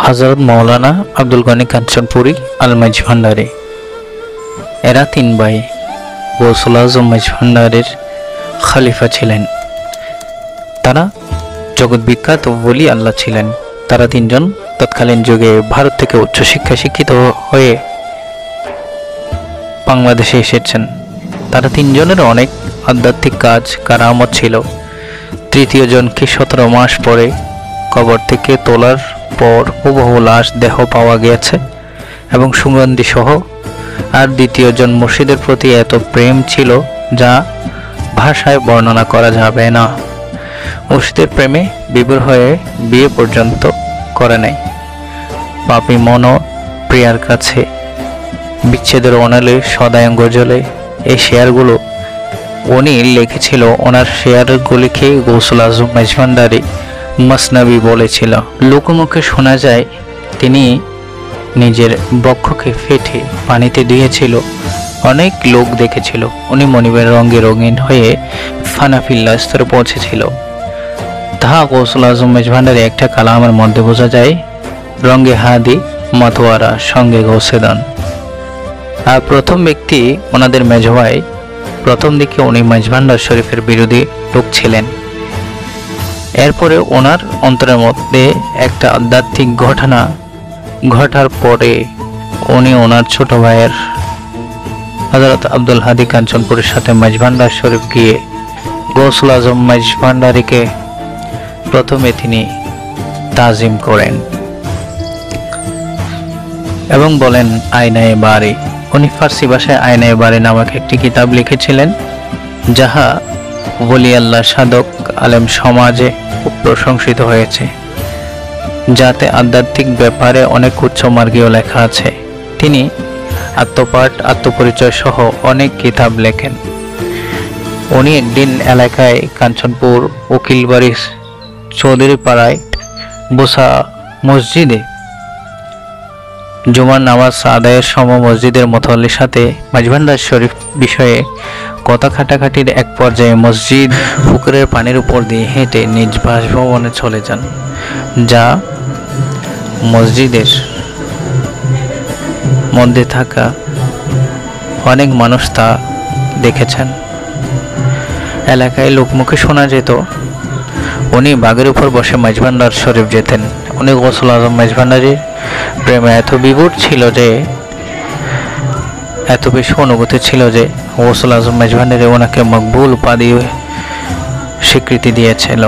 হযরত মাওলানা আব্দুল গনি কাঞ্চনপুরী আল মাঝভান্ডারী। এরা তিন ভাই গৌসুল আজম মাঝভান্ডারীর খলিফা ছিলেন। তারা জগৎ বিখ্যাত ওলি আল্লাহ ছিলেন। তারা তিনজন তৎকালীন যুগে ভারত থেকে উচ্চশিক্ষা শিক্ষিত হয়ে বাংলাদেশে এসেছেন। তারা তিনজনের অনেক আধ্যাত্মিক কাজ কারামত ছিল। তৃতীয় জনকে 17 মাস পরে কবর থেকে তোলার পর হুবহু লাশ দেহ পাওয়া গিয়েছে এবং সুগন্ধি সহ। আর দ্বিতীয় জন মুর্শিদের প্রতি এত প্রেম ছিল যা ভাষায় বর্ণনা করা যাবে না। মুর্শিদের প্রেমে বিভোর হয়ে বিয়ে পর্যন্ত করে নাই। পাপী মন প্রিয়ার কাছে বিচ্ছেদের অনালে সদায়ঙ্গ জ্বলে। এই শেয়ারগুলো উনি লিখেছিল। ওনার শেয়ারগুলিকে গৌসুল আজম মাঝভান্ডারী মসনবী বলেছিল। লোকমুখে শোনা যায় তিনি নিজের বক্ষকে ফেটে পানিতে দিয়েছিল। অনেক লোক দেখেছিল। উনি মনিবের রঙে রঙিন হয়ে ফানাফিল্লা স্তরে পৌঁছেছিল। তাহা গৌসুল আজম মাঝভান্ডারী একটা কালামের মধ্যে বোঝা যায়। রঙে হাদি মতোয়ারা সঙ্গে গৌসেদান। আর প্রথম ব্যক্তি ওনাদের মেজ ভাই। প্রথম দিকে উনি মাঝভান্ডার শরীফের বিরোধী লোক ছিলেন। এরপরে ওনার অন্তরের মধ্যে একটা আধ্যাত্মিক ঘটনা ঘটার পরে উনি ওনার ছোট ভাইয়ের হযরত আব্দুল হাদি কাঞ্চনপুরের সাথে মাঝভান্ডার শরীফ গিয়ে গৌসুল আজম মাঝভান্ডারীকে প্রথমে তিনি তাজিম করেন এবং বলেন আয়নায়ে বারি। উনি ফার্সি ভাষায় আয়নায়ে বারি নামক একটি কিতাব লিখেছিলেন, যাহা ওলি আল্লাহ সাধক আলেম সমাজে খুব প্রশংসিত হয়েছে, যাতে আধ্যাত্মিক ব্যাপারে অনেক উচ্চমার্গীয় লেখা আছে। তিনি আত্মপাঠ আত্মপরিচয় সহ অনেক কিতাব লেখেন। উনি একদিন এলাকায় কাঞ্চনপুর উকিলবাড়ি চৌধুরী পাড়ায় বসা মসজিদে জুমার নামাজ আদায়ের সময় মসজিদের মুতাল্লির সাথে মাঝভান্ডার শরীফ বিষয়ে কথা কাটাকাটির এক পর্যায়ে মসজিদ পুকুরের পানির উপর দিয়ে হেঁটে নিজ বাসভবনে চলে যান, যা মসজিদের মধ্যে থাকা অনেক মানুষ তা দেখেছেন। এলাকায় লোকমুখে শোনা যেত উনি বাঘের উপর বসে মাঝভান্ডার শরীফ যেতেন। উনি গৌসুল আজম মাঝভান্ডারীর প্রেমে এত বিভোর ছিল যে, এত বেশি অনুভূতি ছিল যে গৌসুল আজম মাঝভান্ডারী ওনাকে মকবুল উপাধি স্বীকৃতি দিয়েছিল।